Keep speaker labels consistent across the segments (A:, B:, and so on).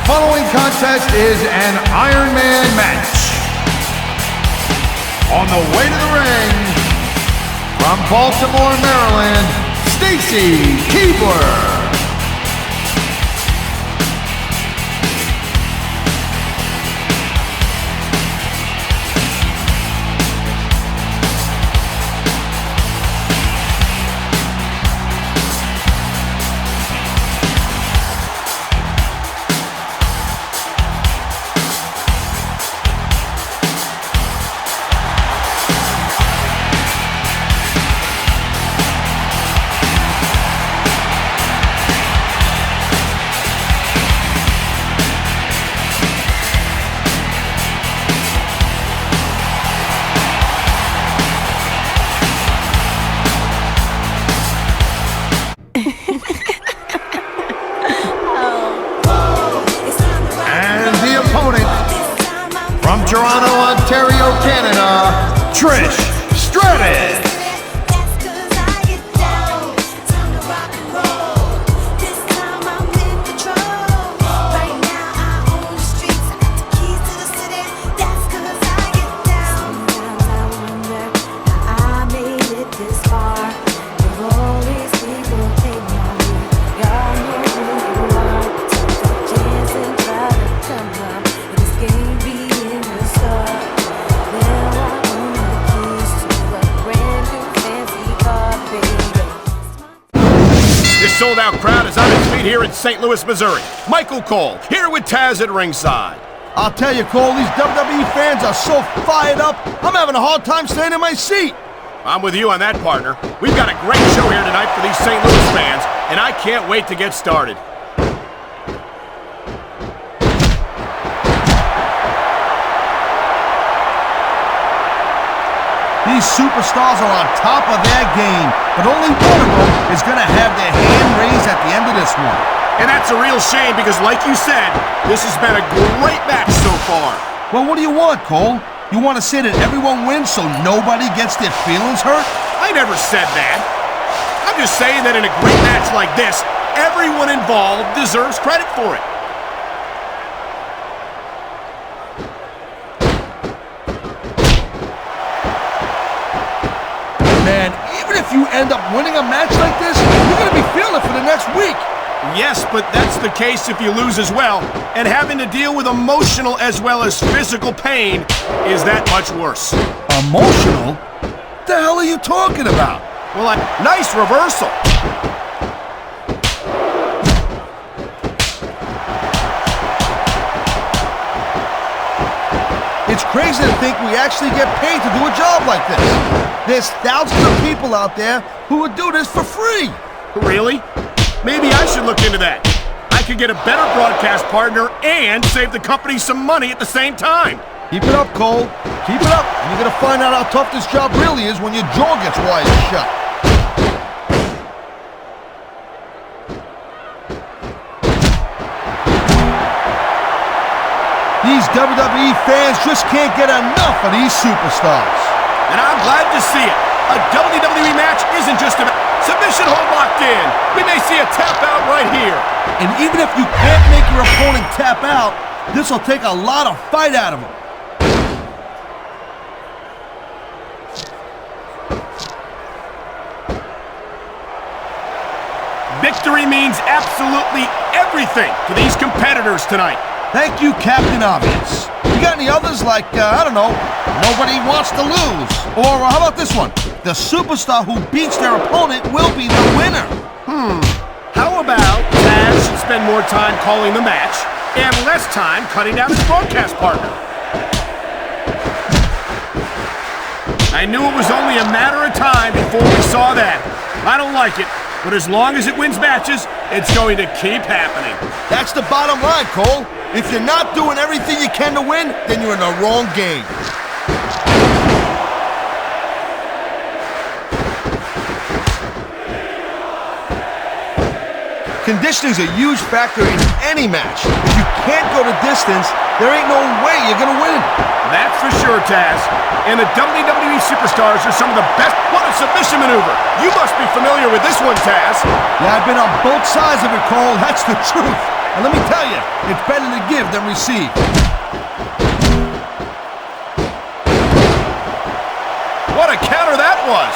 A: following contest is an Ironman match. On the way to the ring, from Baltimore, Maryland, Stacy Keibler. From Toronto, Ontario, Canada, Trish Stratus.
B: Sold-out crowd is on its feet here in St. Louis, Missouri. Michael Cole, here with Taz at ringside.
C: I'll tell you, Cole, these WWE fans are so fired up, I'm having a hard time staying in my seat.
B: I'm with you on that, partner. We've got a great show here tonight for these St. Louis fans, and I can't wait to get started.
C: These superstars are on top of their game, but only one of them is going to have their hand raised at the end of this one.
B: And that's a real shame because, like you said, this has been a great match so far.
C: Well, what do you want, Cole? You want to say that everyone wins so nobody gets their feelings hurt?
B: I never said that. I'm just saying that in a great match like this, everyone involved deserves credit for it.
C: Man, even if you end up winning a match like this, you're going to be feeling it for the next week.
B: Yes, but that's the case if you lose as well. And having to deal with emotional as well as physical pain is that much worse.
C: Emotional? What the hell are you talking about?
B: Well, nice reversal.
C: It's crazy to think we actually get paid to do a job like this. There's thousands of people out there who would do this for free.
B: Really? Maybe I should look into that. I could get a better broadcast partner and save the company some money at the same time.
C: Keep it up, Cole. Keep it up. And you're going to find out how tough this job really is when your jaw gets wired shut. These WWE fans just can't get enough of these superstars.
B: And I'm glad to see it. A WWE match isn't just about submission hold locked in. We may see a tap out right here.
C: And even if you can't make your opponent tap out, this will take a lot of fight out of him.
B: Victory means absolutely everything to these competitors tonight.
C: Thank you, Captain Obvious. You got any others like, I don't know, nobody wants to lose? Or how about this one? The superstar who beats their opponent will be the winner.
B: How about Taz should spend more time calling the match and less time cutting down his broadcast partner? I knew it was only a matter of time before we saw that. I don't like it, but as long as it wins matches, it's going to keep happening.
C: That's the bottom line, Cole. If you're not doing everything you can to win, then you're in the wrong game. Conditioning is a huge factor in any match. If you can't go the distance, there ain't no way you're gonna win.
B: That's for sure, Taz. And the WWE superstars are some of the best. What a submission maneuver. You must be familiar with this one, Taz.
C: Yeah, I've been on both sides of it, Cole. That's the truth. And let me tell you, it's better to give than receive.
B: What a counter that was!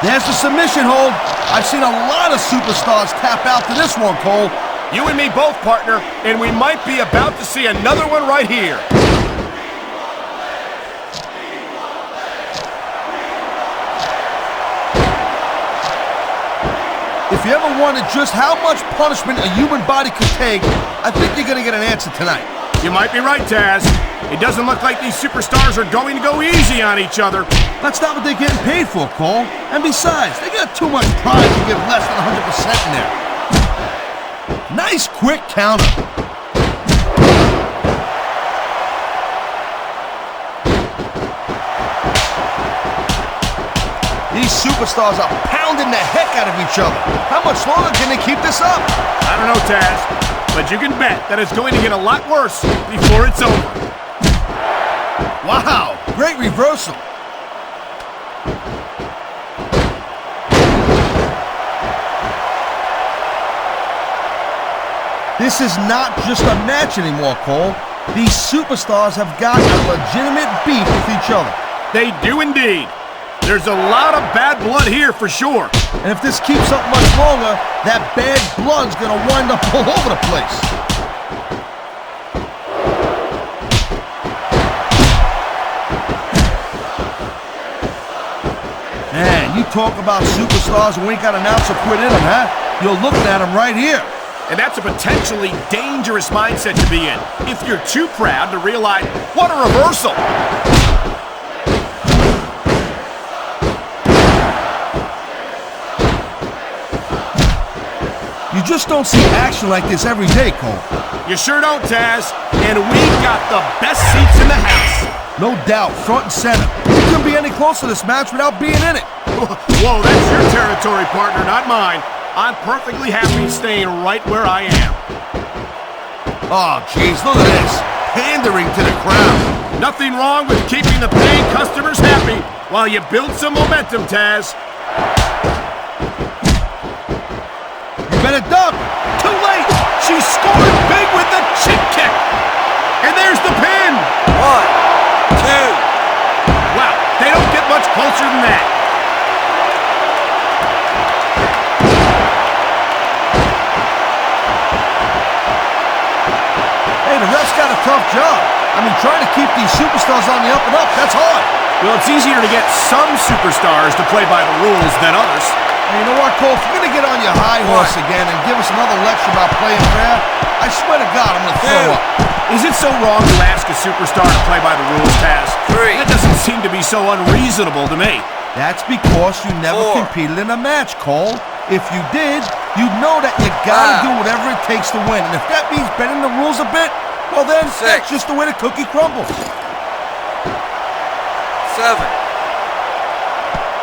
C: There's the submission hold. I've seen a lot of superstars tap out to this one, Cole.
B: You and me both, partner, and we might be about to see another one right here.
C: If you ever wondered just how much punishment a human body could take, I think you're going to get an answer tonight.
B: You might be right, Taz. It doesn't look like these superstars are going to go easy on each other.
C: That's not what they're getting paid for, Cole. And besides, they got too much pride to give less than 100% in there. Nice quick counter. These superstars are pounding the heck out of each other. How much longer can they keep this up?
B: I don't know, Taz, but you can bet that it's going to get a lot worse before it's over.
C: Wow, great reversal. This is not just a match anymore, Cole. These superstars have got a legitimate beef with each other.
B: They do indeed. There's a lot of bad blood here for sure.
C: And if this keeps up much longer, that bad blood's gonna wind up all over the place. Man, you talk about superstars who ain't got an ounce of quit in them, huh? You're looking at them right here.
B: And that's a potentially dangerous mindset to be in if you're too proud to realize what a reversal.
C: You just don't see action like this every day, Cole.
B: You sure don't, Taz. And we've got the best seats in the house.
C: No doubt, front and center. You couldn't be any closer to this match without being in it.
B: Whoa, that's your territory, partner, not mine. I'm perfectly happy staying right where I am.
C: Oh, jeez, look at this. Pandering to the crowd.
B: Nothing wrong with keeping the paying customers happy while you build some momentum, Taz.
C: You better duck.
B: Too late. She scored big with the chick kick. And there's the pin.
D: 1, 2.
B: Wow, they don't get much closer than that.
C: Hey, the ref's got a tough job. I mean, trying to keep these superstars on the up and up, that's hard.
B: Well, it's easier to get some superstars to play by the rules than others.
C: And you know what, Cole? If you're going to get on your high horse again and give us another lecture about playing fair, I swear to God, I'm going to throw up.
B: Is it so wrong to ask a superstar to play by the rules, Taz?
D: 3.
B: That doesn't seem to be so unreasonable to me.
C: That's because you never
D: 4.
C: competed in a match, Cole. If you did, you'd know that you got to do whatever it takes to win. And if that means bending the rules a bit, well then,
D: 6.
C: that's just the way the cookie crumbles.
D: 7.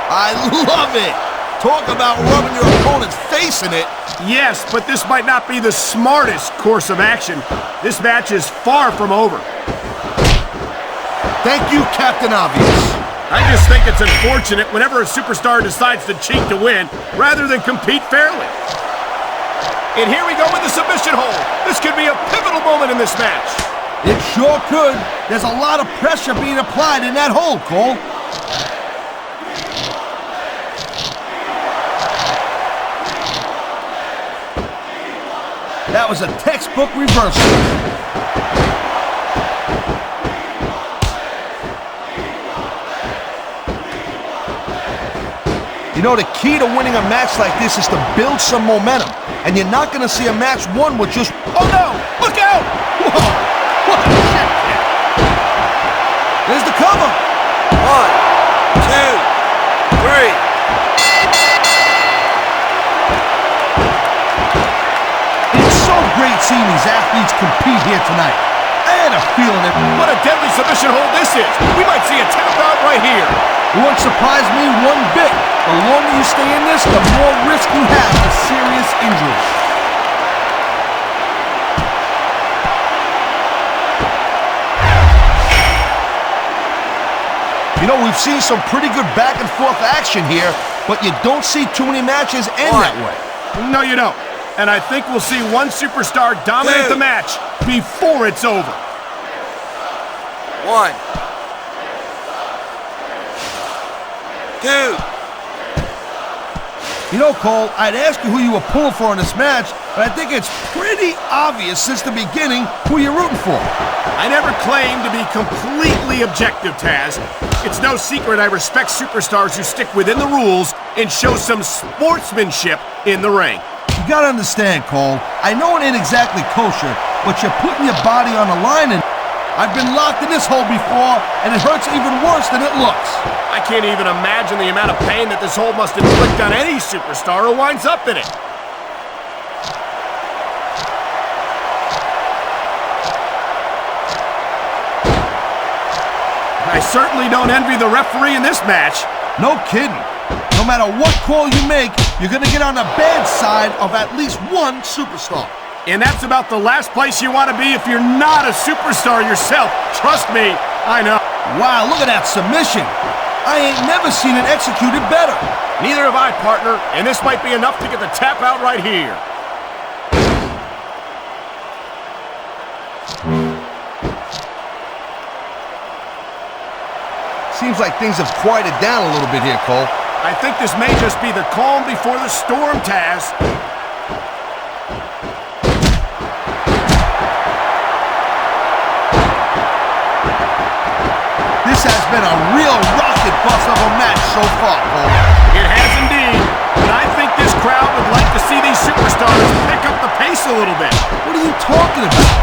C: I love it. Talk about rubbing your opponent's face in it.
B: Yes, but this might not be the smartest course of action. This match is far from over.
C: Thank you, Captain Obvious.
B: I just think it's unfortunate whenever a superstar decides to cheat to win rather than compete fairly. And here we go with the submission hold. This could be a pivotal moment in this match.
C: It sure could. There's a lot of pressure being applied in that hold, Cole. That was a textbook reversal. You know, the key to winning a match like this is to build some momentum. And you're not going to see a match won with just, oh no, look out! Whoa, what a shit kick. There's the cover.
D: 1, 2, 3.
C: Great seeing these athletes compete here tonight. I had a feeling that
B: what a deadly submission hold this is. We might see a tap out right here.
C: It won't surprise me one bit. The longer you stay in this, the more risk you have of serious injuries. You know, we've seen some pretty good back-and-forth action here, but you don't see too many matches end that way.
B: No, you don't. And I think we'll see one superstar dominate the match before it's over.
D: 1, 2.
C: You know, Cole, I'd ask you who you were pulling for in this match, but I think it's pretty obvious since the beginning who you're rooting for.
B: I never claimed to be completely objective, Taz. It's no secret I respect superstars who stick within the rules and show some sportsmanship in the ring.
C: You gotta understand, Cole, I know it ain't exactly kosher, but you're putting your body on the line, and I've been locked in this hole before, and it hurts even worse than it looks.
B: I can't even imagine the amount of pain that this hole must inflict on any superstar who winds up in it. I certainly don't envy the referee in this match.
C: No kidding. No matter what call you make, you're gonna get on the bad side of at least one superstar.
B: And that's about the last place you want to be if you're not a superstar yourself. Trust me, I know.
C: Wow, look at that submission. I ain't never seen it executed better.
B: Neither have I, partner, and this might be enough to get the tap out right here.
C: Seems like things have quieted down a little bit here, Cole.
B: I think this may just be the calm before the storm, Taz.
C: This has been a real rocket bus of a match so far, Cole.
B: It has indeed, but I think this crowd would like to see these superstars pick up the pace a little bit.
C: What are you talking about?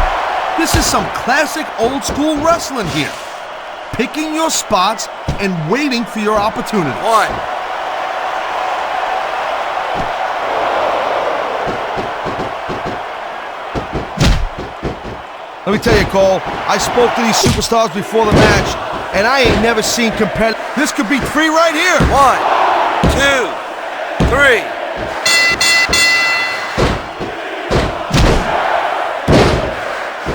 C: This is some classic old-school wrestling here. Picking your spots and waiting for your opportunity.
D: 1.
C: Let me tell you, Cole, I spoke to these superstars before the match, and I ain't never seen competitive. This could be 3 right here.
D: 1, 2, 3.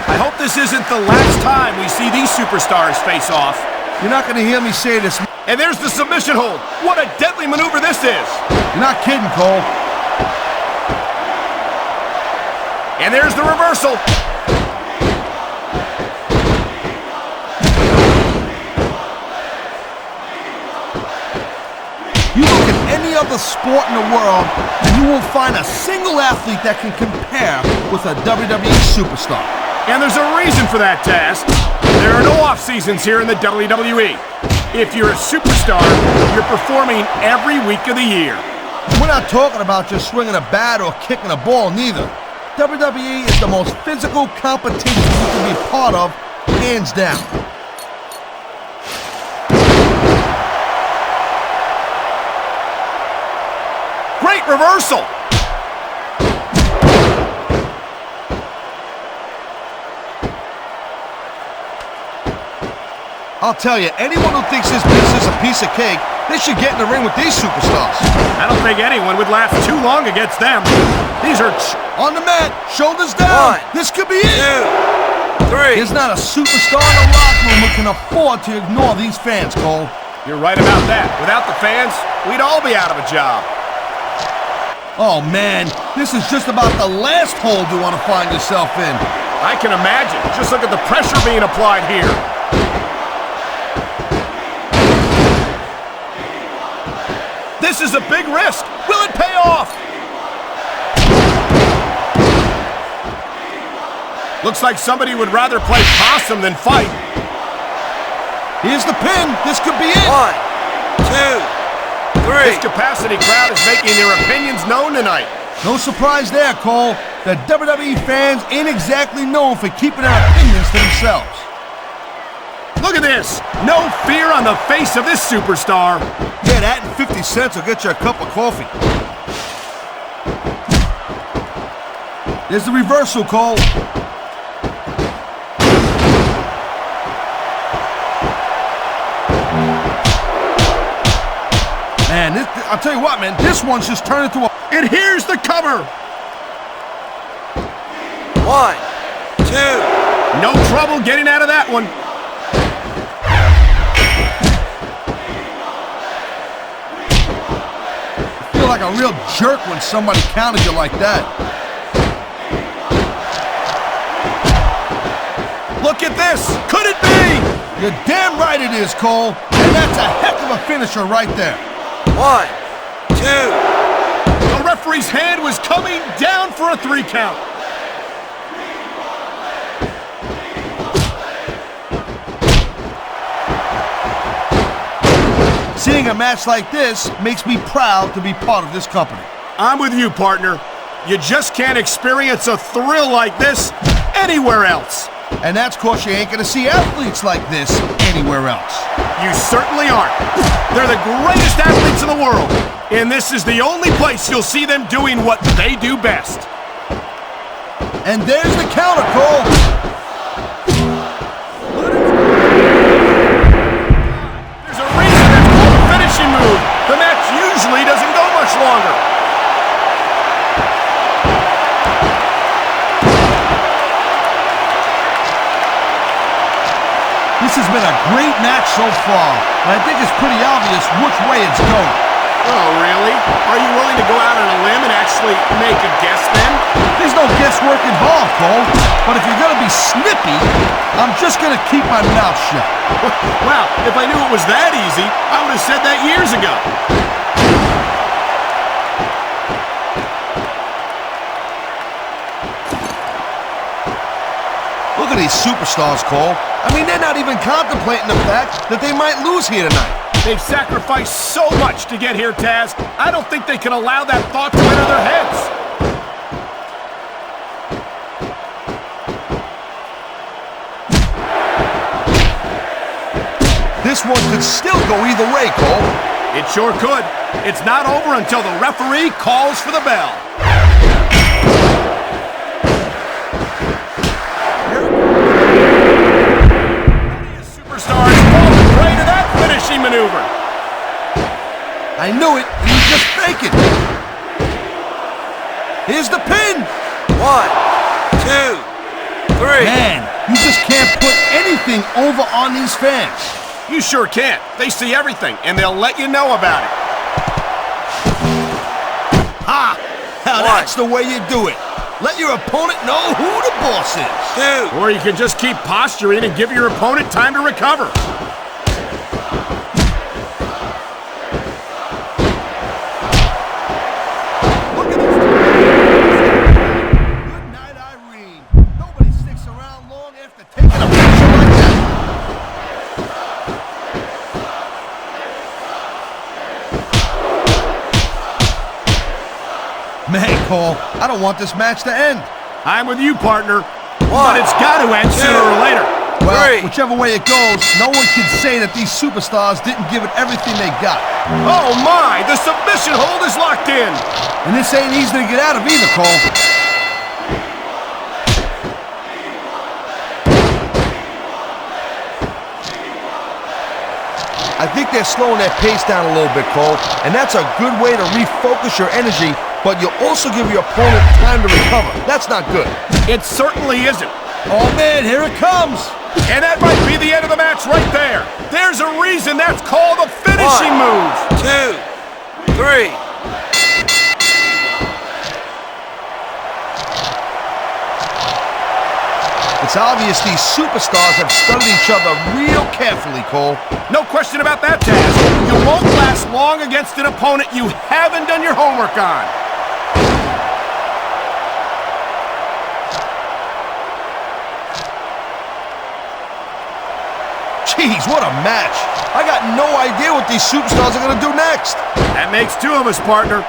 B: I hope this isn't the last time we see these superstars face off.
C: You're not going to hear me say this.
B: And there's the submission hold. What a deadly maneuver this is.
C: You're not kidding, Cole.
B: And there's the reversal.
C: You look at any other sport in the world, and you won't find a single athlete that can compare with a WWE superstar.
B: And there's a reason for that, Taz. There are no off-seasons here in the WWE. If you're a superstar, you're performing every week of the year.
C: We're not talking about just swinging a bat or kicking a ball, neither. WWE is the most physical competition you can be part of, hands down.
B: Great reversal.
C: I'll tell you, anyone who thinks this business is a piece of cake, they should get in the ring with these superstars.
B: I don't think anyone would last too long against them. These are
C: on the mat, shoulders down.
D: 1,
C: This could be it.
D: 2, 3.
C: There's not a superstar in the locker room who can afford to ignore these fans, Cole.
B: You're right about that. Without the fans, we'd all be out of a job.
C: Oh, man, this is just about the last hold you want to find yourself in.
B: I can imagine. Just look at the pressure being applied here. This is a big risk. Will it pay off? Looks like somebody would rather play possum than fight.
C: Here's the pin. This could be it.
D: 1, 2, 3.
B: This capacity crowd is making their opinions known tonight.
C: No surprise there, Cole. The WWE fans ain't exactly known for keeping their opinions to themselves.
B: Look at this. No fear on the face of this superstar.
C: Yeah, that and 50 cents will get you a cup of coffee. There's the reversal, Cole. Man, I'll tell you what, man, this one's just turned into a...
B: And here's the cover.
D: 1, 2.
B: No trouble getting out of that one.
C: like a real jerk when somebody counters you like that.
B: Look at this! Could it be?
C: You're damn right it is, Cole. And that's a heck of a finisher right there.
D: 1, 2.
B: The referee's hand was coming down for a 3 count.
C: Seeing a match like this makes me proud to be part of this company.
B: I'm with you, partner. You just can't experience a thrill like this anywhere else.
C: And that's 'cause you ain't gonna see athletes like this anywhere else.
B: You certainly aren't. They're the greatest athletes in the world, and this is the only place you'll see them doing what they do best.
C: And there's the counter, Cole.
B: There's a reason it's called a finishing move. The match usually doesn't go much longer.
C: This has been a great match so far, and I think it's pretty obvious which way it's going.
B: Oh, really? Are you willing to go out on a limb and actually make a guess then?
C: There's no guesswork involved, Cole. But if you're gonna be snippy, I'm just gonna keep my mouth shut.
B: Wow, if I knew it was that easy, I would have said that years ago.
C: Look at these superstars, Cole. I mean, they're not even contemplating the fact that they might lose here tonight.
B: They've sacrificed so much to get here, Taz. I don't think they can allow that thought to enter their heads.
C: This one could still go either way, Cole.
B: It sure could. It's not over until the referee calls for the bell. Superstars falling prey to that finishing maneuver.
C: I knew it. He was just faking. Here's the pin.
D: 1, 2, 3.
C: Man, you just can't put anything over on these fans.
B: You sure can't. They see everything, and they'll let you know about it.
C: Ha! Now that's the way you do it. Let your opponent know who the boss is.
D: 2.
B: Or you can just keep posturing and give your opponent time to recover.
C: Look at this. Good night, Irene. Nobody sticks around long after taking a picture like that. Man, Cole, I don't want this match to end.
B: I'm with you, partner.
D: 1,
B: But it's got to end sooner or later.
C: Well,
D: 3.
C: whichever way it goes, no one can say that these superstars didn't give it everything they got.
B: Oh my, the submission hold is locked in.
C: And this ain't easy to get out of either, Cole. I think they're slowing their pace down a little bit, Cole, and that's a good way to refocus your energy, but you also give your opponent time to recover. That's not good.
B: It certainly isn't.
C: Oh man, here it comes.
B: And that might be the end of the match right there. There's a reason that's called a finishing
D: 1,
B: move.
D: 2, 3.
C: It's obvious these superstars have studied each other real carefully, Cole.
B: No question about that, Taz. You won't last long against an opponent you haven't done your homework on.
C: Jeez, what a match. I got no idea what these superstars are going to do next.
B: That makes 2 of us, partner.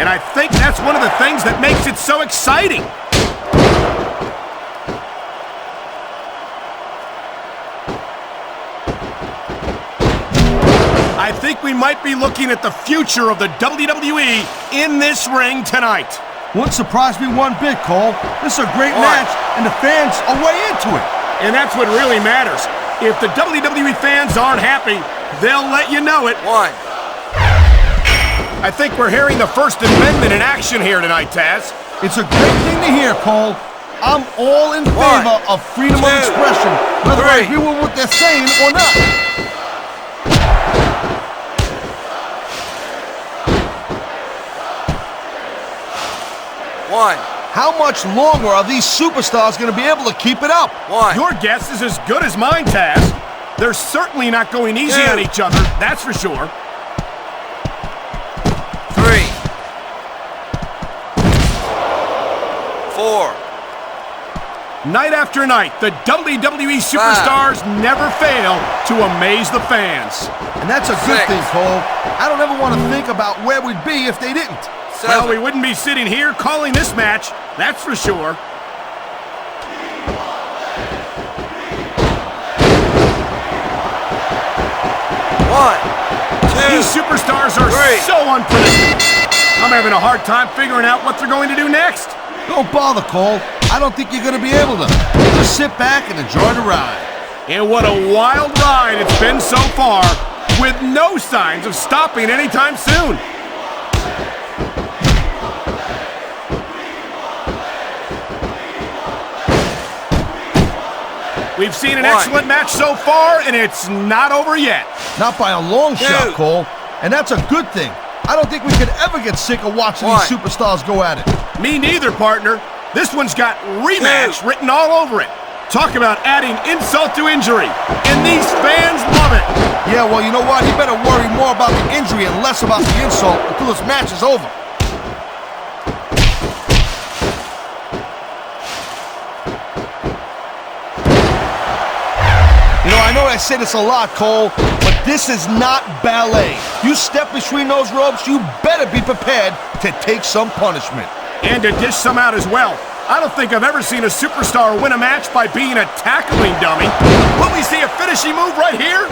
B: And I think that's one of the things that makes it so exciting. I think we might be looking at the future of the WWE in this ring tonight.
C: Wouldn't surprise me one bit, Cole. This is a great match, and the fans are way into it.
B: And that's what really matters. If the WWE fans aren't happy, they'll let you know it.
D: 1.
B: I think we're hearing the First Amendment in action here tonight, Taz.
C: It's a great thing to hear, Cole. I'm all in favor of freedom of
D: 2,
C: expression, whether I
D: 3.
C: agree with what they're saying or not. How much longer are these superstars going to be able to keep it up?
D: 1.
B: Your guess is as good as mine, Taz. They're certainly not going easy
D: 2.
B: on each other, that's for sure.
D: 3. 4.
B: Night after night, the WWE superstars never fail to amaze the fans.
C: And that's a good
D: 6.
C: thing, Cole. I don't ever want to think about where we'd be if they didn't.
D: 7.
B: Well, we wouldn't be sitting here calling this match, that's for sure.
D: 1, 2.
B: These superstars are
D: 3.
B: so unpredictable. I'm having a hard time figuring out what they're going to do next.
C: Don't bother, Cole. I don't think you're going to be able to. Just sit back and enjoy the ride.
B: And what a wild ride it's been so far, with no signs of stopping anytime soon. We've seen an
D: 1.
B: excellent match so far, and it's not over yet.
C: Not by a long
D: 2.
C: shot, Cole. And that's a good thing. I don't think we could ever get sick of watching
D: 1.
C: these superstars go at it.
B: Me neither, partner. This one's got rematch
D: 2.
B: written all over it. Talk about adding insult to injury. And these fans love it.
C: Yeah, well, you know what? He better worry more about the injury and less about the insult until this match is over. You know, I know I say this a lot, Cole, but this is not ballet. You step between those ropes, you better be prepared to take some punishment.
B: And to dish some out as well. I don't think I've ever seen a superstar win a match by being a tackling dummy. Will we see a finishing move right here?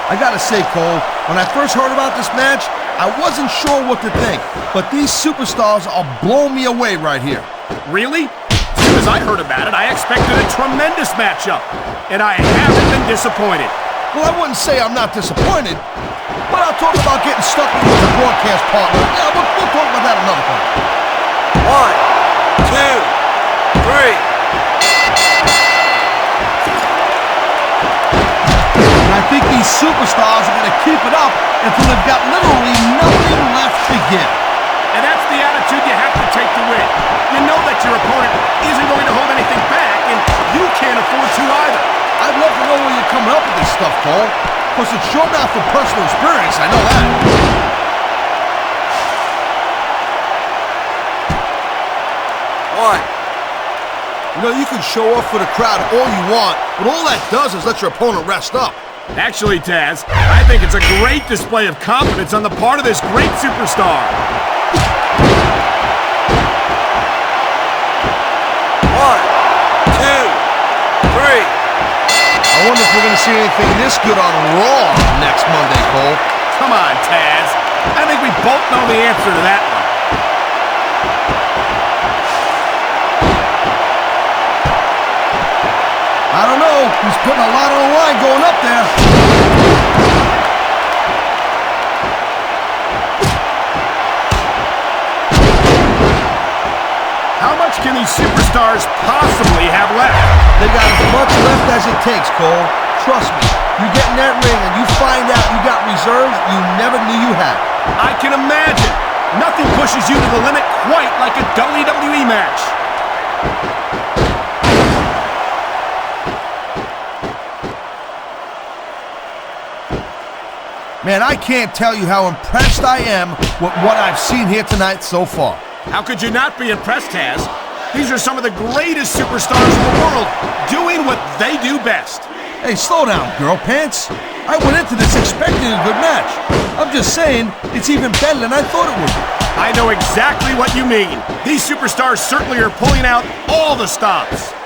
C: I gotta say, Cole, when I first heard about this match, I wasn't sure what to think, but these superstars are blowing me away right here.
B: Really? As soon as I heard about it, I expected a tremendous matchup. And I haven't been disappointed.
C: Well, I wouldn't say I'm not disappointed, but I'll talk about getting stuck with a broadcast partner. Yeah, we'll talk about that another time.
D: 1, 2, 3.
C: And I think these superstars are going to keep it up until they've got literally nothing left to give.
B: And that's the attitude you have to take to win. You know that your opponent isn't going to hold anything back, and you can't afford to either.
C: I'd love to know where you're coming up with this stuff, Cole, because it's sure not from personal experience, I know that. You know, you can show off for the crowd all you want, but all that does is let your opponent rest up.
B: Actually, Taz, I think it's a great display of confidence on the part of this great superstar.
D: 1, 2, 3.
C: I wonder if we're going to see anything this good on Raw next Monday, Cole.
B: Come on, Taz. I think we both know the answer to that one.
C: I don't know. He's putting a lot on the line going up there.
B: How much can these superstars possibly have left?
C: They got as much left as it takes, Cole. Trust me. You get in that ring and you find out you got reserves you never knew you had.
B: I can imagine. Nothing pushes you to the limit quite like a WWE match.
C: Man, I can't tell you how impressed I am with what I've seen here tonight so far.
B: How could you not be impressed, Taz? These are some of the greatest superstars in the world doing what they do best.
C: Hey, slow down, girl pants. I went into this expecting a good match. I'm just saying, it's even better than I thought it would be.
B: I know exactly what you mean. These superstars certainly are pulling out all the stops.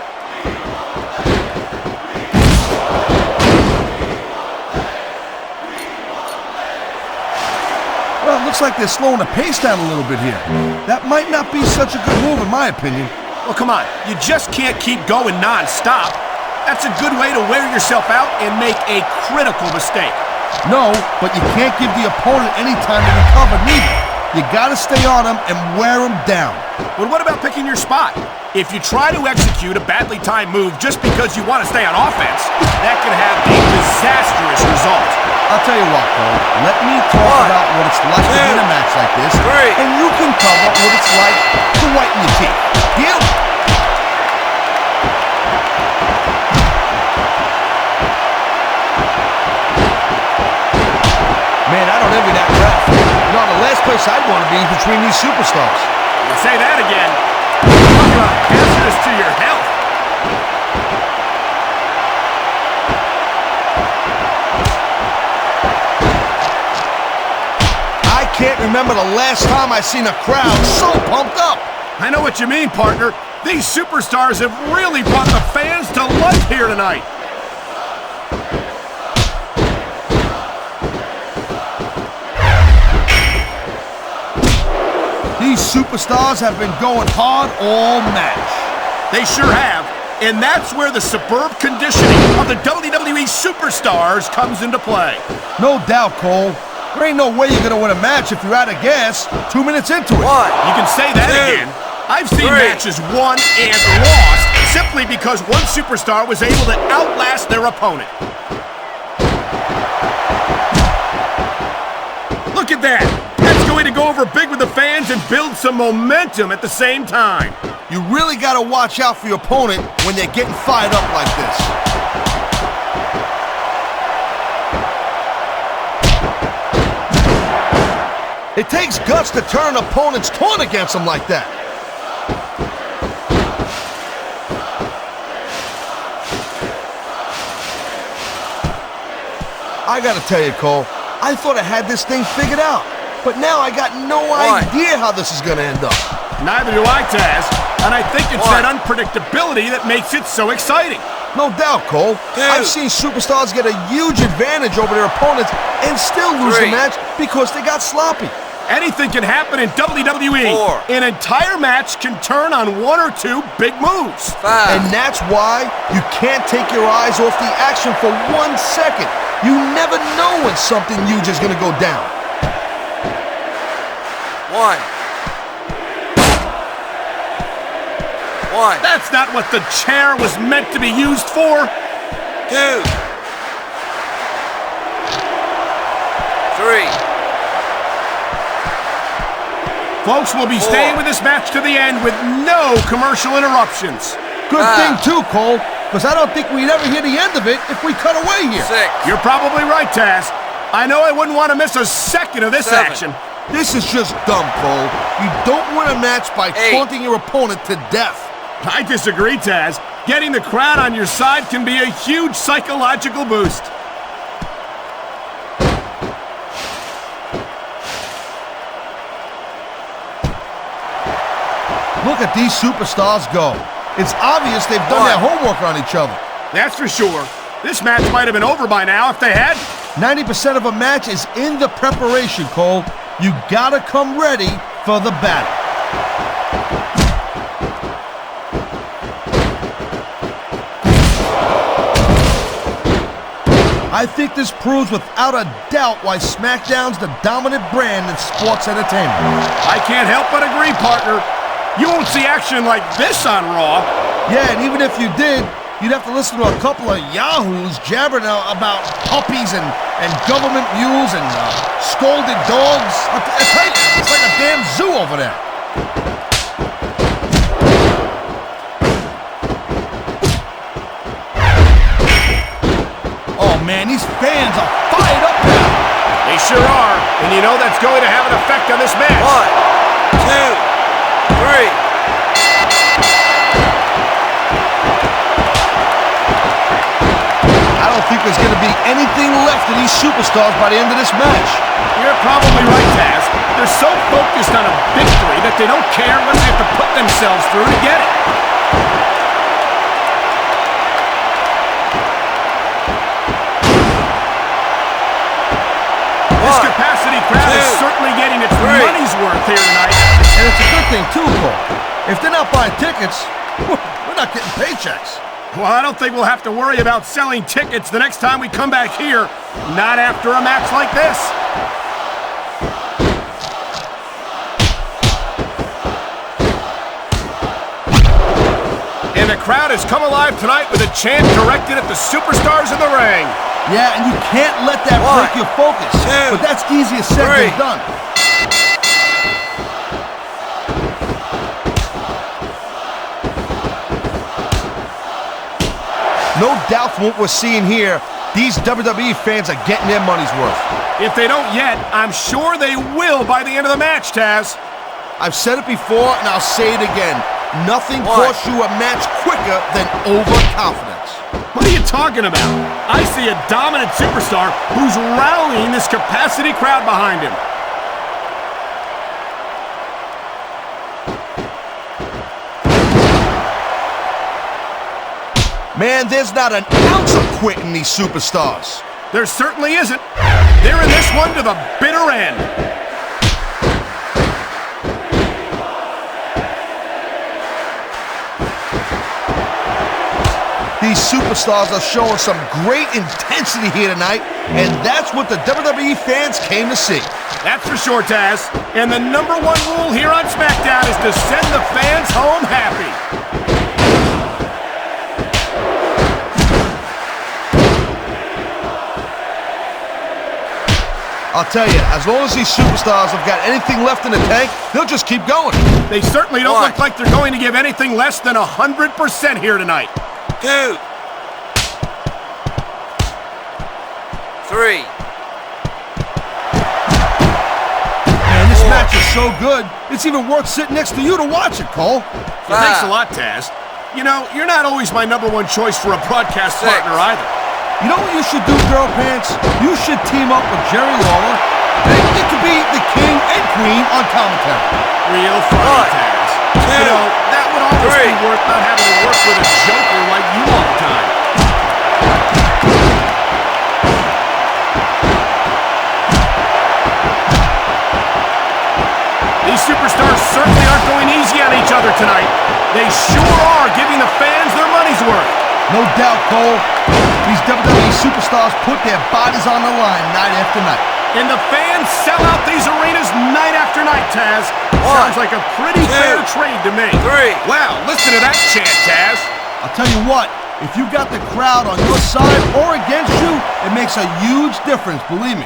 C: Well, it looks like they're slowing the pace down a little bit here. That might not be such a good move in my opinion.
B: Well, come on. You just can't keep going non-stop. That's a good way to wear yourself out and make a critical mistake.
C: No, but you can't give the opponent any time to recover neither. You gotta stay on them and wear them down.
B: But what about picking your spot? If you try to execute a badly timed move just because you want to stay on offense, that can have a disastrous result.
C: I'll tell you what, Cole. Let me talk about what it's like to win a match like this, and you can cover what it's like to whiten your teeth. Deal? Man, I don't envy that ref. You know, the last place I'd want to be is between these superstars.
B: You say that again. Talk about hazardous to your health.
C: I can't remember the last time I seen a crowd so pumped up.
B: I know what you mean, partner. These superstars have really brought the fans to life here tonight.
C: These superstars have been going hard all match.
B: They sure have. And that's where the superb conditioning of the WWE Superstars comes into play.
C: No doubt, Cole. There ain't no way you're going to win a match if you're out of gas 2 minutes into it.
B: You can say that again. I've seen matches won and lost simply because one superstar was able to outlast their opponent. Look at that. That's going to go over big with the fans and build some momentum at the same time.
C: You really got to watch out for your opponent when they're getting fired up like this. It takes guts to turn an opponent's taunt against them like that. I gotta tell you, Cole, I thought I had this thing figured out, but now I got no idea how this is gonna end up.
B: Neither do I, Taz, and I think it's that unpredictability that makes it so exciting.
C: No doubt, Cole. I've seen superstars get a huge advantage over their opponents and still lose the match because they got sloppy.
B: Anything can happen in WWE. An entire match can turn on one or two big moves.
C: And that's why you can't take your eyes off the action for 1 second. You never know when something huge is going to go down.
D: 1.
B: That's not what the chair was meant to be used for.
D: 2. 3.
B: Folks, we'll be staying with this match to the end with no commercial interruptions.
C: Good thing, too, Cole, because I don't think we'd ever hear the end of it if we cut away here.
D: 6.
B: You're probably right, Taz. I know I wouldn't want to miss a second of this
D: 7.
B: action.
C: This is just dumb, Cole. You don't win a match by taunting your opponent to death.
B: I disagree, Taz. Getting the crowd on your side can be a huge psychological boost.
C: Look at these superstars go. It's obvious they've done their homework on each other.
B: That's for sure. This match might have been over by now if they had.
C: 90% of a match is in the preparation, Cole. You gotta come ready for the battle. I think this proves without a doubt why SmackDown's the dominant brand in sports entertainment.
B: I can't help but agree, partner. You won't see action like this on Raw.
C: Yeah, and even if you did, you'd have to listen to a couple of yahoos jabbering about puppies and government mules and scolded dogs. I tell you, it's like a damn zoo over there. Oh man, these fans are fired up now.
B: They sure are, and you know that's going to have an effect on this match.
D: 1, 2, 3.
C: I don't think there's going to be anything left of these superstars by the end of this match.
B: You're probably right, Taz. They're so focused on a victory that they don't care what they have to put themselves through to get it. This capacity crowd is certainly getting its money's worth here tonight.
C: And it's a good thing, too, Cole. If they're not buying tickets, we're not getting paychecks.
B: Well, I don't think we'll have to worry about selling tickets the next time we come back here. Not after a match like this. And the crowd has come alive tonight with a chant directed at the superstars in the ring.
C: Yeah, and you can't let that break your focus. But that's easier said than done. No doubt from what we're seeing here, these WWE fans are getting their money's worth.
B: If they don't yet, I'm sure they will by the end of the match, Taz.
C: I've said it before, and I'll say it again. Nothing costs you a match quicker than overconfidence.
B: What are you talking about? I see a dominant superstar who's rallying this capacity crowd behind him.
C: Man, there's not an ounce of quit in these superstars.
B: There certainly isn't. They're in this one to the bitter end.
C: These superstars are showing some great intensity here tonight, and that's what the WWE fans came to see.
B: That's for sure, Taz. And the #1 rule here on SmackDown is to send the fans home happy.
C: I'll tell you, as long as these superstars have got anything left in the tank, they'll just keep going.
B: They certainly don't look like they're going to give anything less than 100% here tonight.
D: 2, 3.
C: Man, this match is so good, it's even worth sitting next to you to watch it, Cole.
B: Well, thanks a lot, Taz. You know, you're not always my #1 choice for a broadcast partner either.
C: You know what you should do, Girl Pants? You should team up with Jerry Lawler, and you could be the king and queen on commentary.
B: Real funny, Taz. You know, that would almost be worth not having to work with a joker like you all the time. These superstars certainly aren't going easy on each other tonight. They sure are giving the fans their money's worth.
C: No doubt, Cole. These WWE superstars put their bodies on the line night after night.
B: And the fans sell out these arenas night after night, Taz. Sounds like a pretty fair trade to me.
D: 3.
B: Wow, listen to that chant, Taz.
C: I'll tell you what, if you got the crowd on your side or against you, it makes a huge difference, believe me.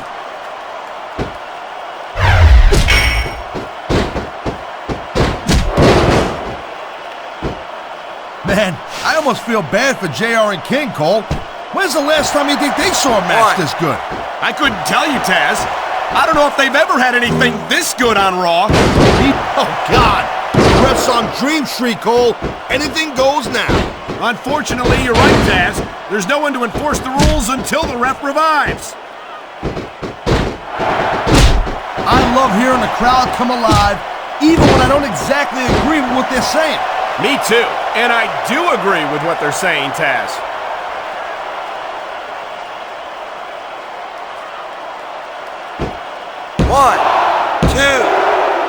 C: Man, I almost feel bad for JR and King, Cole. When's the last time you think they saw a match this good?
B: I couldn't tell you, Taz. I don't know if they've ever had anything this good on Raw.
C: Oh, God. Ref's on Dream Street, Cole. Anything goes now.
B: Unfortunately, you're right, Taz. There's no one to enforce the rules until the ref revives.
C: I love hearing the crowd come alive, even when I don't exactly agree with what they're saying.
B: Me too. And I do agree with what they're saying, Taz.
D: One, 2,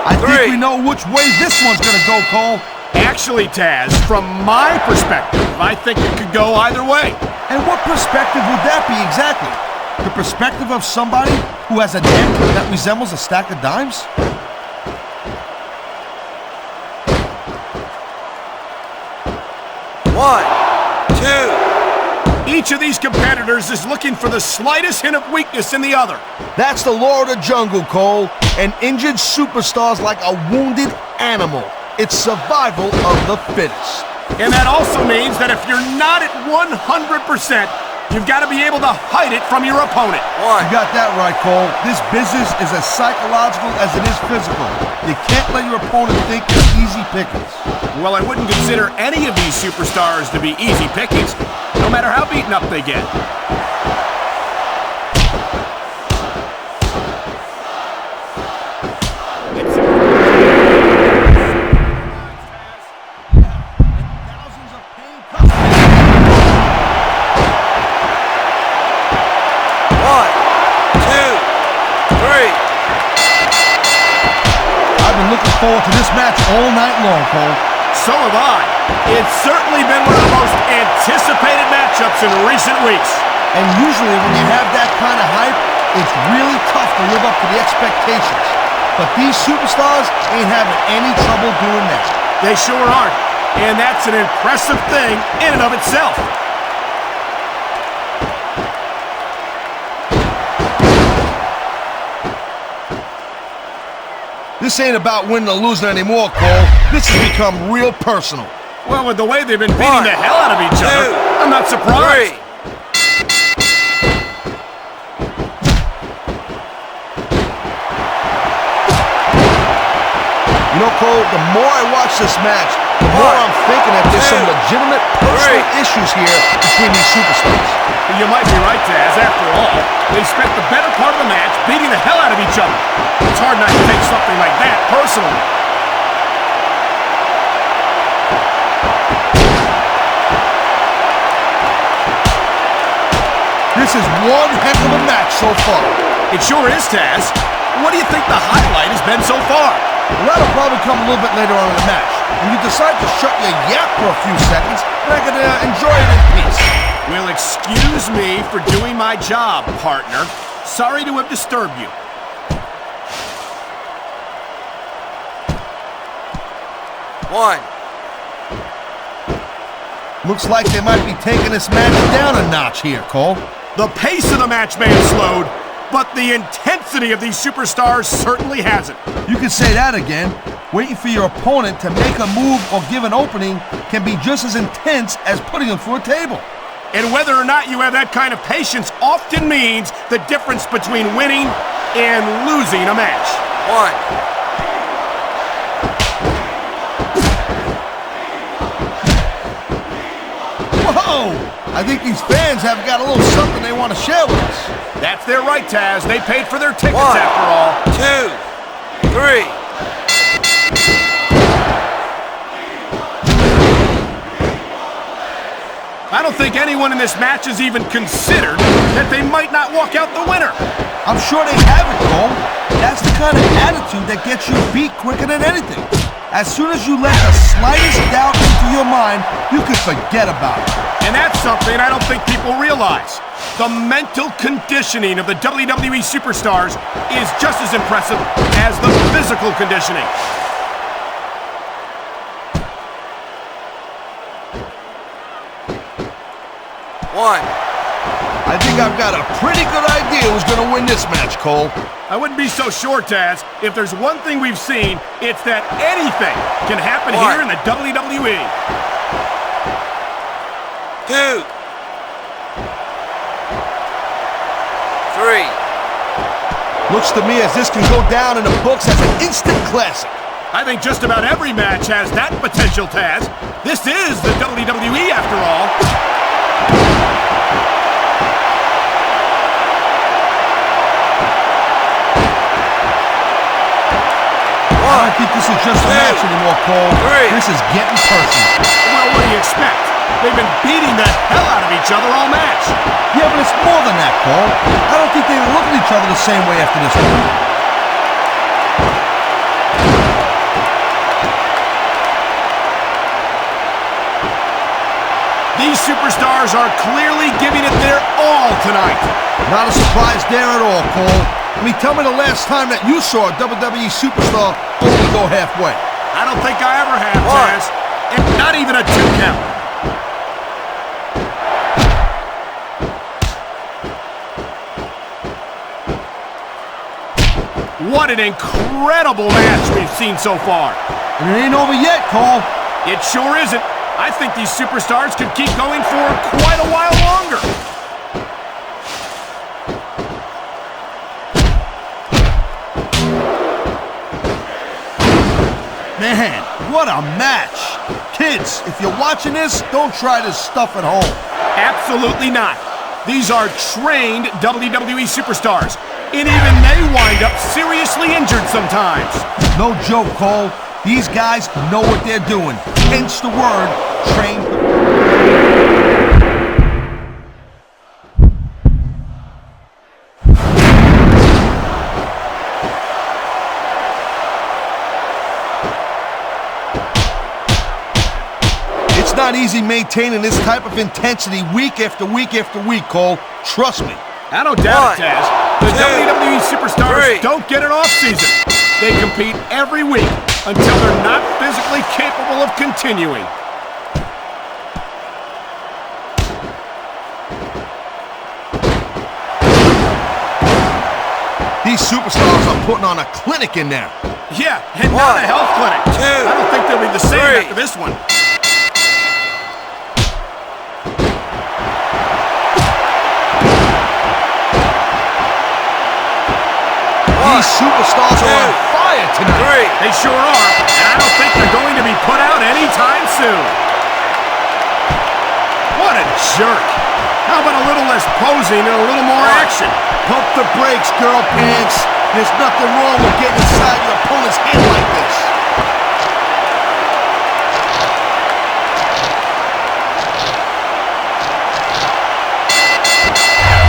C: I think we know which way this one's gonna go, Cole.
B: Actually, Taz, from my perspective, I think it could go either way.
C: And what perspective would that be exactly? The perspective of somebody who has a neck that resembles a stack of dimes?
D: One, 2.
B: Each of these competitors is looking for the slightest hint of weakness in the other.
C: That's the law of the jungle, Cole. An injured superstar's like a wounded animal. It's survival of the fittest.
B: And that also means that if you're not at 100%, you've got to be able to hide it from your opponent.
C: You got that right, Cole. This business is as psychological as it is physical. You can't let your opponent think you're easy pickings.
B: Well, I wouldn't consider any of these superstars to be easy pickings, no matter how beaten up they get.
C: Looking forward to this match all night long, Cole.
B: So have I. It's certainly been one of the most anticipated matchups in recent weeks.
C: And usually when you have that kind of hype, it's really tough to live up to the expectations. But these superstars ain't having any trouble doing that.
B: They sure aren't. And that's an impressive thing in and of itself.
C: This ain't about winning or losing anymore, Cole. This has become real personal.
B: Well, with the way they've been beating the hell out of each other, I'm not surprised.
C: You know, Cole, the more I watch this match, the more I'm thinking that there's some legitimate personal issues here between these superstars.
B: You might be right, Taz. After all, they spent the better part of the match beating the hell out of each other. It's hard not to take something like that personally.
C: This is one heck of a match so far.
B: It sure is, Taz. What do you think the highlight has been so far?
C: Well, that'll probably come a little bit later on in the match. When you decide to shut your yap for a few seconds, and I can enjoy it in peace.
B: Well, excuse me for doing my job, partner. Sorry to have disturbed you.
D: One.
C: Looks like they might be taking this match down a notch here, Cole.
B: The pace of the match may have slowed, but the intensity of these superstars certainly hasn't.
C: You can say that again. Waiting for your opponent to make a move or give an opening can be just as intense as putting them through a table.
B: And whether or not you have that kind of patience often means the difference between winning and losing a match.
D: One.
C: Whoa! I think these fans have got a little something they want to share with us.
B: That's their right, Taz. They paid for their tickets
D: One,
B: after all.
D: 2, 3.
B: I don't think anyone in this match has even considered that they might not walk out the winner.
C: I'm sure they have it, Cole. That's the kind of attitude that gets you beat quicker than anything. As soon as you let the slightest doubt into your mind, you can forget about it.
B: And that's something I don't think people realize. The mental conditioning of the WWE superstars is just as impressive as the physical conditioning.
D: One.
C: I think I've got a pretty good idea who's going to win this match, Cole.
B: I wouldn't be so sure, Taz. If there's one thing we've seen, it's that anything can happen here in the WWE.
D: 2. 3.
C: Looks to me as this can go down in the books as an instant classic.
B: I think just about every match has that potential, Taz. This is the WWE after all.
C: I don't think this is just a match anymore, Cole.
D: 3.
C: This is getting personal.
B: Well, what do you expect? They've been beating the hell out of each other all match.
C: Yeah, but it's more than that, Cole. I don't think they look at each other the same way after this one.
B: These superstars are clearly giving it their all tonight.
C: Not a surprise there at all, Cole. I mean, tell me the last time that you saw a WWE superstar only go halfway.
B: I don't think I ever have, Taz. And not even a 2 count. What an incredible match we've seen so far.
C: And it ain't over yet, Cole.
B: It sure isn't. I think these superstars could keep going for quite a while longer.
C: Man, what a match. Kids, if you're watching this, don't try this stuff at home.
B: Absolutely not. These are trained WWE superstars, and even they wind up seriously injured sometimes.
C: No joke, Cole. These guys know what they're doing. Hence the word, trained. It's not easy maintaining this type of intensity week after week after week, Cole. Trust me.
B: I don't doubt it, Taz. The
D: 2,
B: WWE superstars
D: 3.
B: don't get an off-season. They compete every week until they're not physically capable of continuing.
C: These superstars are putting on a clinic in there.
B: Yeah, and not a health clinic. I don't think they'll be the same after this one.
C: These superstars are on fire tonight.
B: They sure are, and I don't think they're going to be put out anytime soon. What a jerk. How about a little less posing and a little more action?
C: Pump the brakes, girl pants. There's nothing wrong with getting inside your opponent's head like this.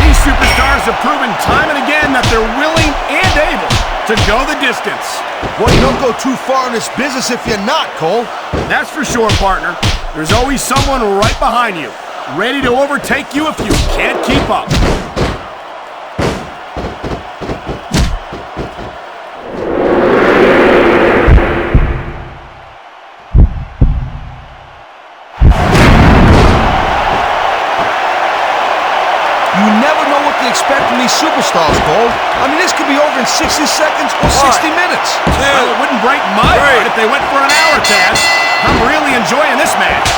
B: These superstars have proven time and again that they're willing and able to go the distance.
C: Well, you don't go too far in this business if you're not, Cole.
B: That's for sure, partner. There's always someone right behind you, ready to overtake you if you can't keep up.
C: You never know what to expect from these superstars, Cole. I mean, this could be over in 60 seconds or 60 minutes.
B: Well, it wouldn't break my heart if they went for an hour, Taz. I'm really enjoying this match.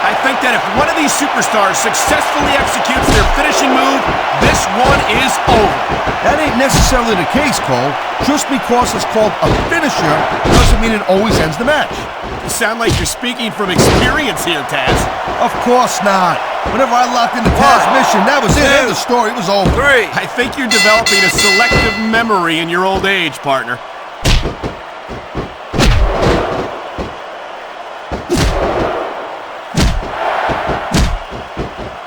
B: I think that if one of these superstars successfully executes their finishing move, this one is over.
C: That ain't necessarily the case, Cole. Just because it's called a finisher doesn't mean it always ends the match.
B: You sound like you're speaking from experience here, Taz.
C: Of course not. Whenever I locked into Taz's mission, that was it. End of story. It was over.
B: I think you're developing a selective memory in your old age, partner.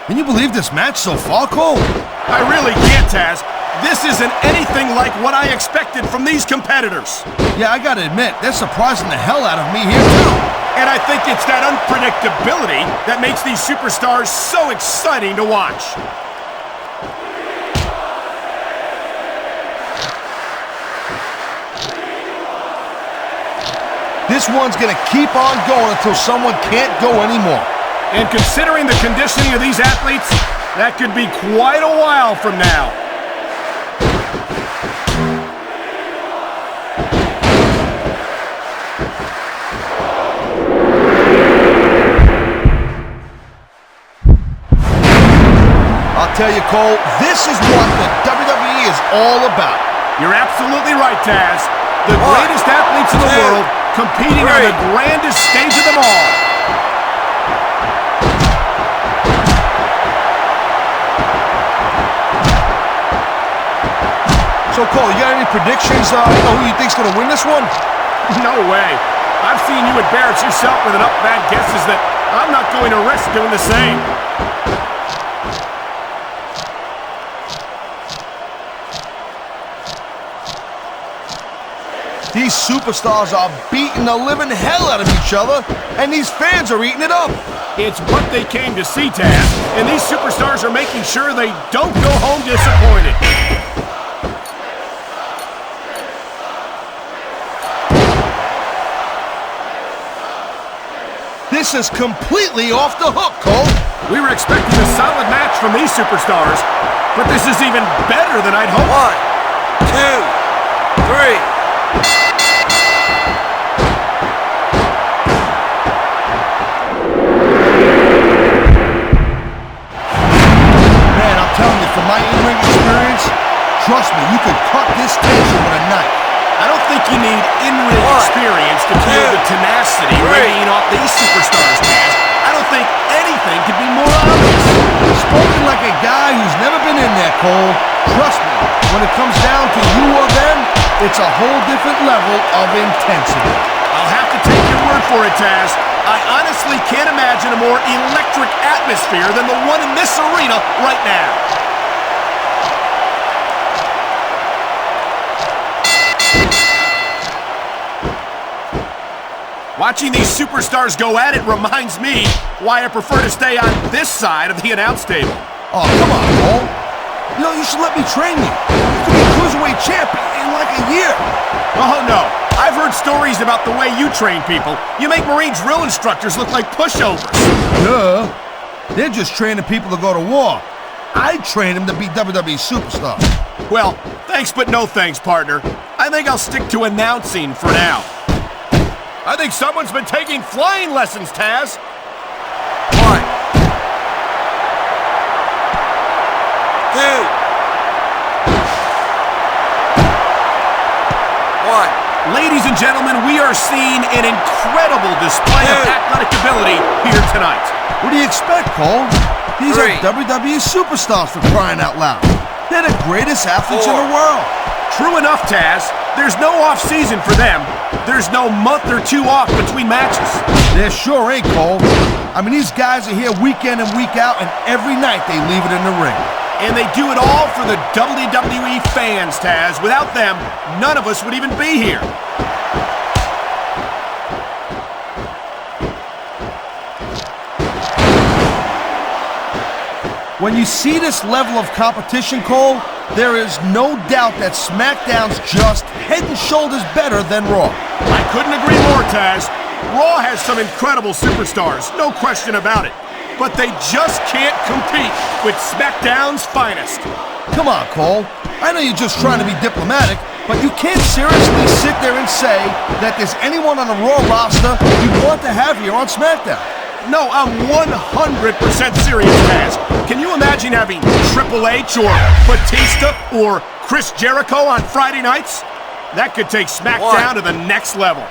C: Can you believe this match so far, Cole?
B: I really can't, Taz. This isn't anything like what I expected from these competitors.
C: Yeah, I gotta admit, they're surprising the hell out of me here, too.
B: And I think it's that unpredictability that makes these superstars so exciting to watch.
C: This one's gonna keep on going until someone can't go anymore.
B: And considering the conditioning of these athletes, that could be quite a while from now.
C: I'll tell you, Cole, this is what the WWE is all about.
B: You're absolutely right, Taz. The greatest athletes in the world competing on the grandest stage of them all.
C: So, Cole, you got any predictions? Who you think's gonna win this one?
B: No way. I've seen you embarrass yourself with enough bad guesses that I'm not going to risk doing the same.
C: These superstars are beating the living hell out of each other, and these fans are eating it up.
B: It's what they came to see, Taz, and these superstars are making sure they don't go home disappointed.
C: This is completely off the hook, Cole.
B: We were expecting a solid match from these superstars, but this is even better than I'd hoped.
D: 1, 2, 3.
C: Man, I'm telling you, from my in-ring experience, trust me, you could cut this tension with a knife.
B: I don't think you need in-ring experience to feel the tenacity radiating off these superstars, Taz. I don't think anything could be more obvious.
C: Spoken like a guy who's never been in there, Cole. Trust me, when it comes down to you or them, it's a whole different level of intensity.
B: I'll have to take your word for it, Taz. I honestly can't imagine a more electric atmosphere than the one in this arena right now. Watching these superstars go at it reminds me why I prefer to stay on this side of the announce table.
C: Oh, come on, Cole. You know, you should let me train you. You could be cruiserweight champ in like a year.
B: Oh, no. I've heard stories worries about the way you train people. You make Marine drill instructors look like pushovers.
C: Duh. They're just training people to go to war. I train them to be WWE superstars.
B: Well, thanks but no thanks, partner. I think I'll stick to announcing for now. I think someone's been taking flying lessons, Taz.
D: 1, 2, 1.
B: Ladies and gentlemen, we are seeing an incredible display of athletic ability here tonight.
C: What do you expect, Cole? These
D: 3.
C: are WWE superstars for crying out loud. They're the greatest athletes in
D: 4.
C: the world.
B: True enough, Taz. There's no off-season for them. There's no month or two off between matches.
C: There sure ain't, Cole. I mean, these guys are here week in and week out, and every night they leave it in the ring.
B: And they do it all for the WWE fans, Taz. Without them, none of us would even be here.
C: When you see this level of competition, Cole, there is no doubt that SmackDown's just head and shoulders better than Raw.
B: I couldn't agree more, Taz. Raw has some incredible superstars, no question about it. But they just can't compete with SmackDown's finest.
C: Come on, Cole. I know you're just trying to be diplomatic, but you can't seriously sit there and say that there's anyone on the Raw roster you want to have here on SmackDown.
B: No, I'm 100% serious, Taz. Can you imagine having Triple H or Batista or Chris Jericho on Friday nights? That could take SmackDown to the next level.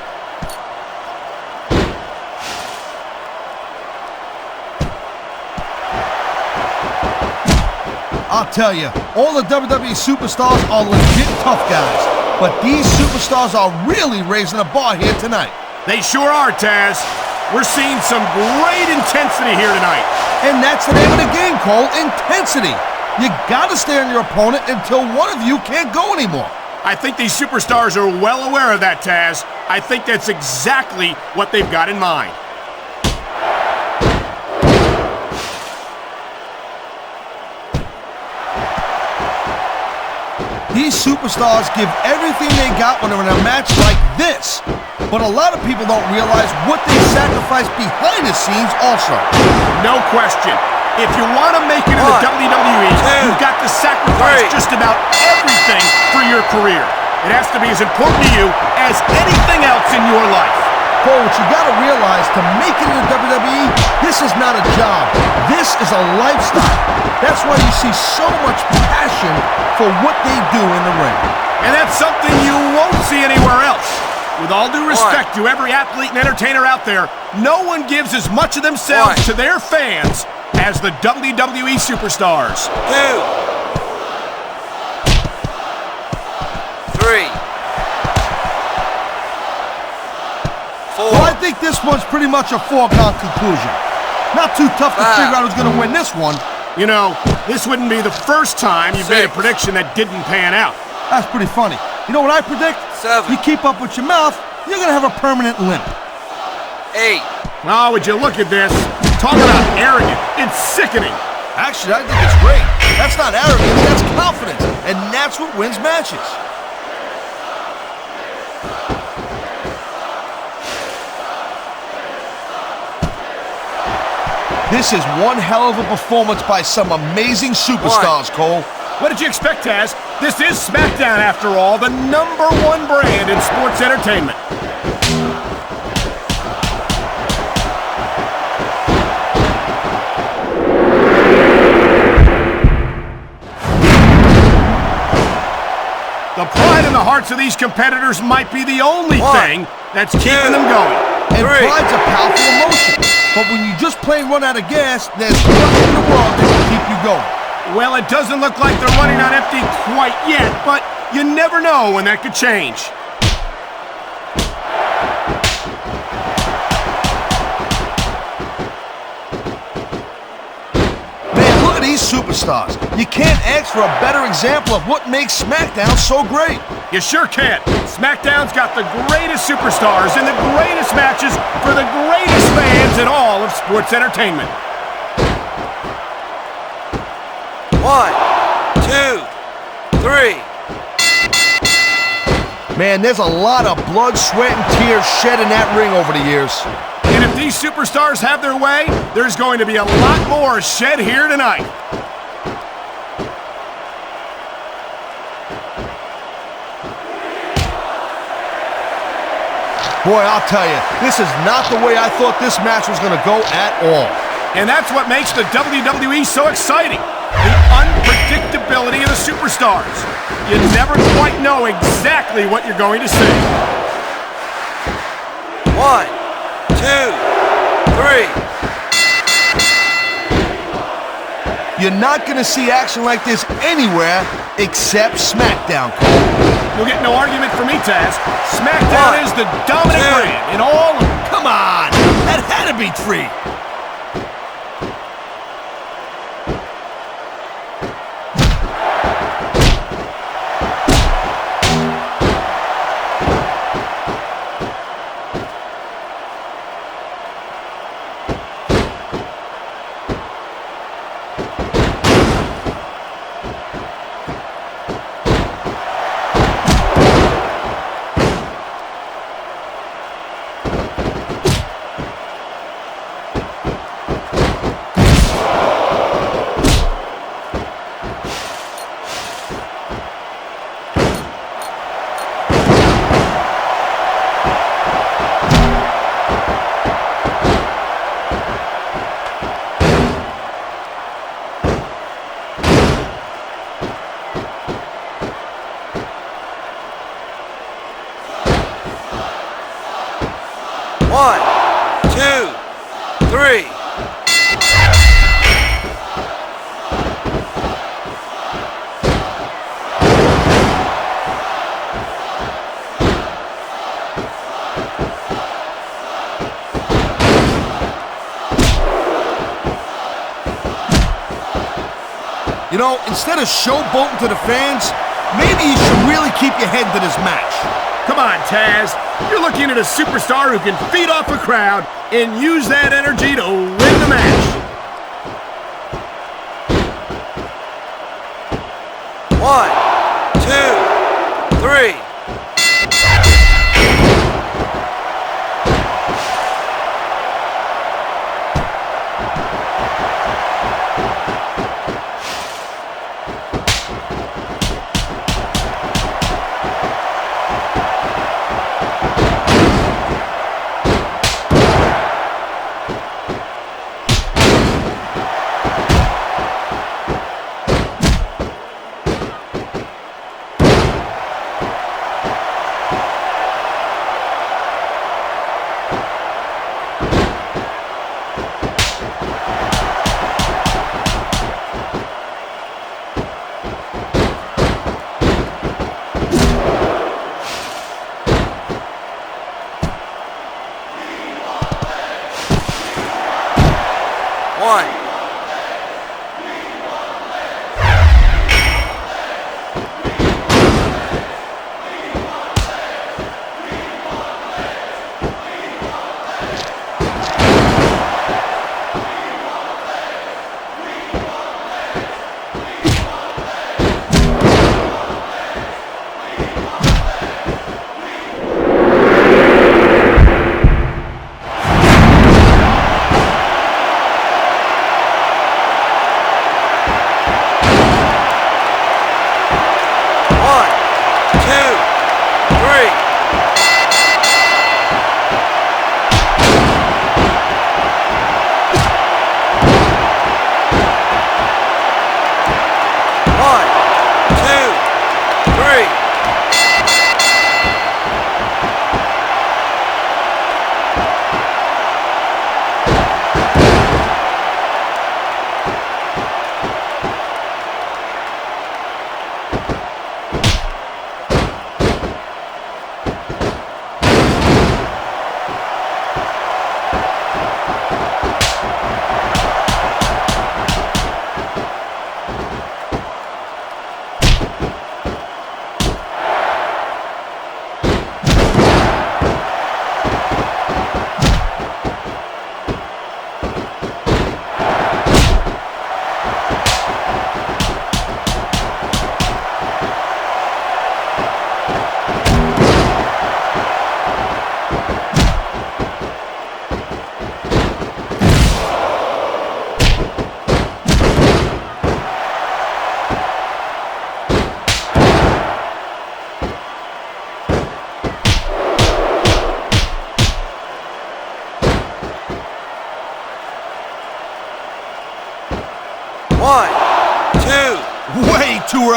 C: I'll tell you, all the WWE superstars are legit tough guys, but these superstars are really raising the bar here tonight.
B: They sure are, Taz. We're seeing some great intensity here tonight.
C: And that's the name of the game, Cole, intensity. You gotta stay on your opponent until one of you can't go anymore.
B: I think these superstars are well aware of that, Taz. I think that's exactly what they've got in mind.
C: These superstars give everything they got when they're in a match like this. But a lot of people don't realize what they sacrifice behind the scenes also.
B: No question. If you want to make it in the WWE, you've got to sacrifice just about everything for your career. It has to be as important to you as anything else in your life.
C: Cole, what you gotta realize, to make it in the WWE, this is not a job. This is a lifestyle. That's why you see so much passion for what they do in the ring.
B: And that's something you won't see anywhere else. With all due respect to every athlete and entertainer out there, no one gives as much of themselves to their fans as the WWE superstars.
D: 2, 3, 4.
C: Well, I think this one's pretty much a foregone conclusion. Not too tough to figure out who's gonna win this one.
B: You know, this wouldn't be the first time you've made a prediction that didn't pan out.
C: That's pretty funny. You know what I predict?
D: 7.
C: You keep up with your mouth, you're gonna have a permanent limp.
D: 8.
B: Oh, would you look at this? Talk about arrogant. It's sickening.
C: Actually, I think it's great. That's not arrogance, that's confidence. And that's what wins matches. This is one hell of a performance by some amazing superstars, Cole.
B: What did you expect, Taz? This is SmackDown, after all, the #1 brand in sports entertainment. The pride in the hearts of these competitors might be the only thing that's keeping them going.
C: And pride's a powerful emotion. But when you just plain run out of gas, there's nothing in the world that can keep you going.
B: Well, it doesn't look like they're running on empty quite yet, but you never know when that could change.
C: Man, look at these superstars. You can't ask for a better example of what makes SmackDown so great.
B: You sure can't. SmackDown's got the greatest superstars and the greatest matches for the greatest fans in all of sports entertainment. 1, 2, 3.
C: Man, there's a lot of blood, sweat, and tears shed in that ring over the years.
B: And if these superstars have their way, there's going to be a lot more shed here tonight.
C: Boy, I'll tell you, this is not the way I thought this match was going to go at all.
B: And that's what makes the WWE so exciting. The unpredictability of the superstars. You never quite know exactly what you're going to see.
D: 1, 2, 3.
C: You're not going to see action like this anywhere except SmackDown, Cole.
B: You'll get no argument from me, Taz. SmackDown is the dominant brand in all of...
C: Come on! That had to be 3.
D: One, two, three.
C: You know, instead of showboating to the fans, maybe you should really keep your head to this match.
B: Come on, Taz. You're looking at a superstar who can feed off a crowd and use that energy to win the match.
D: 1, 2, 3.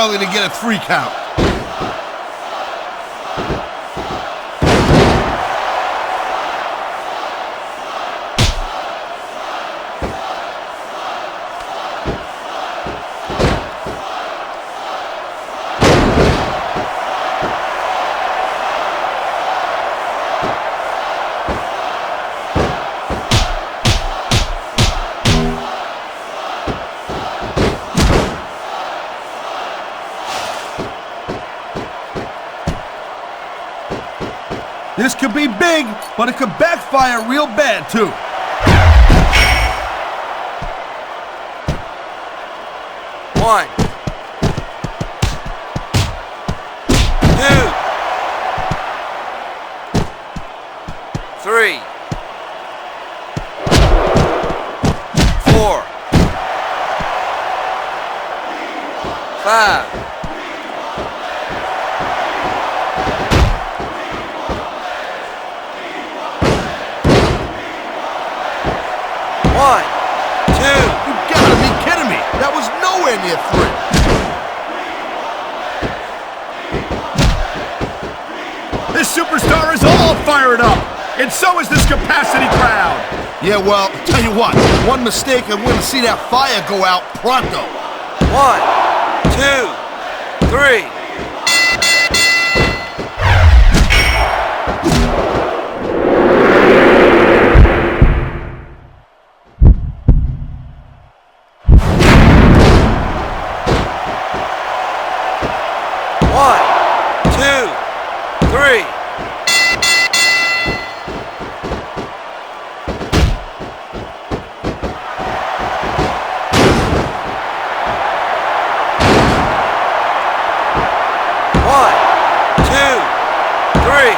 C: early to get a 3 count. This could be big, but it could backfire real bad, too.
D: One, two, three, four, five, one, two.
C: You gotta be kidding me. That was nowhere near 3.
B: This superstar is all fired up, and so is this capacity crowd.
C: Yeah, well, tell you what. One mistake and we're gonna see that fire go out pronto.
D: One, two, three. One, two, three. One, two, three.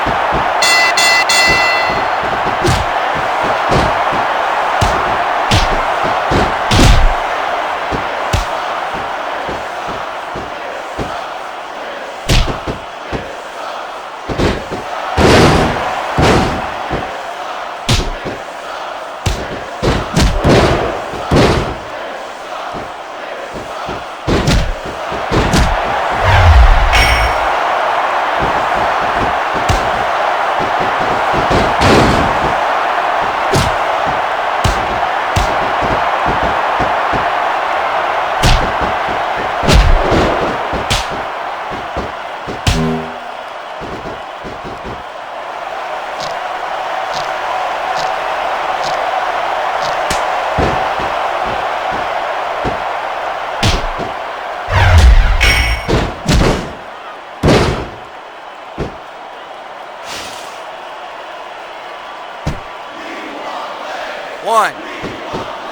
D: One,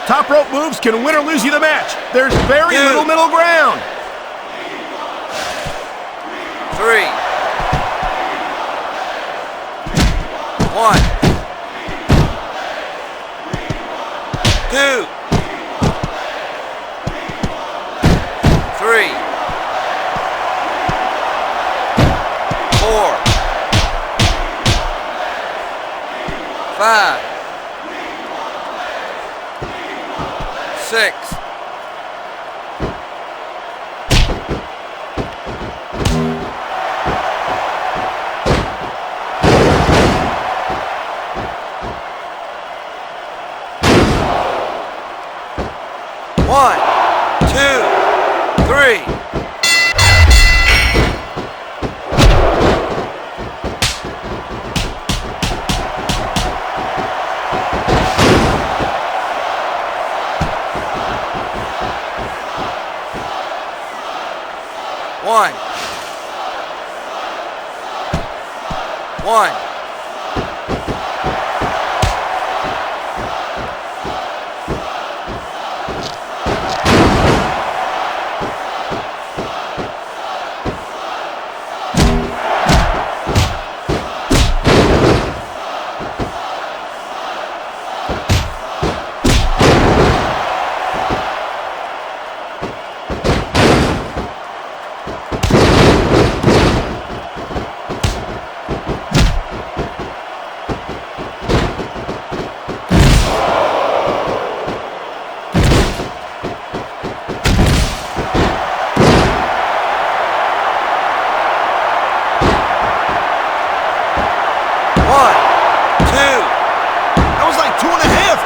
B: Top rope moves can win or lose you the match. There's very
D: Two.
B: little middle ground.
D: three. One, two, three, four, five, six, one, two, three. One.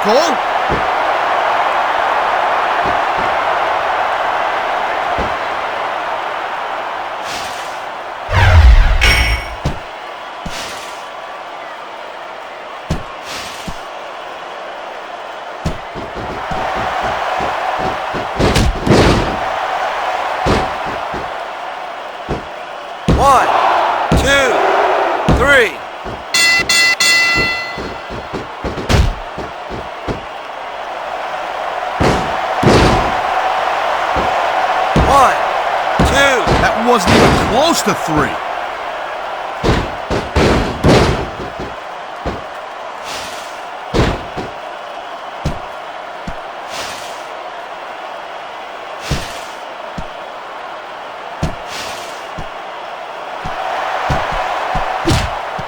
C: Cole.
D: One, two, three. One, two.
C: That wasn't even close to 3.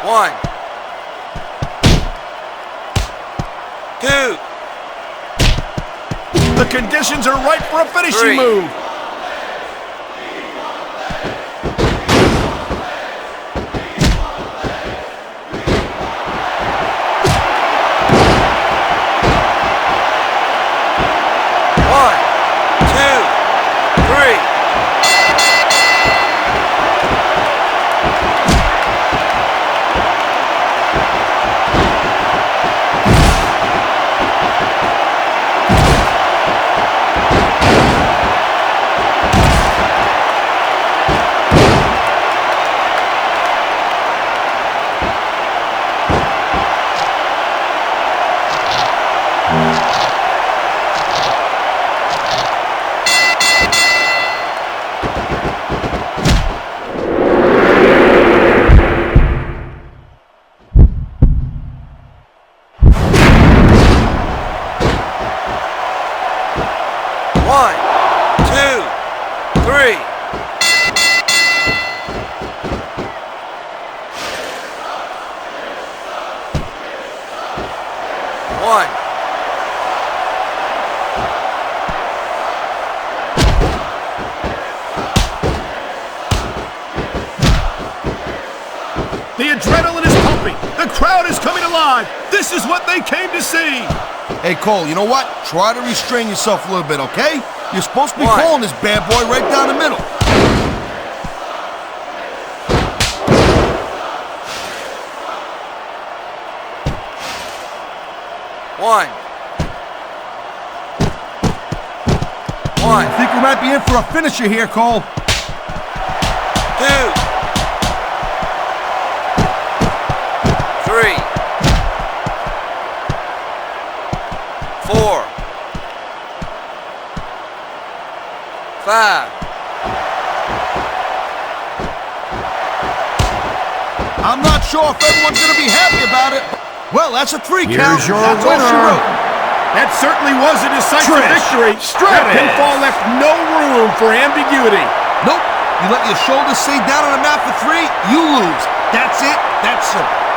D: One, two,
B: The conditions are right for a finishing
D: Three.
B: move.
D: one, two, three. One, two, three. One.
B: The adrenaline is pumping. The crowd is coming alive. This is what they came to see.
C: Hey, Cole, you know what? Try to restrain yourself a little bit, okay? You're supposed to be
D: One.
C: calling this bad boy right down the middle.
D: One.
C: I think we might be in for a finisher here, Cole.
D: Two. Three. Four. Five.
C: I'm not sure if everyone's going to be happy about it. Well, that's a 3 count.
A: Here's your
C: That's all she
A: winner.
C: wrote.
B: That certainly was a decisive
A: Trish
B: victory.
A: Stratus.
B: That pinfall left no room for ambiguity.
C: Nope. You let your shoulders stay down on the mat for 3, you lose. That's it. That's simple.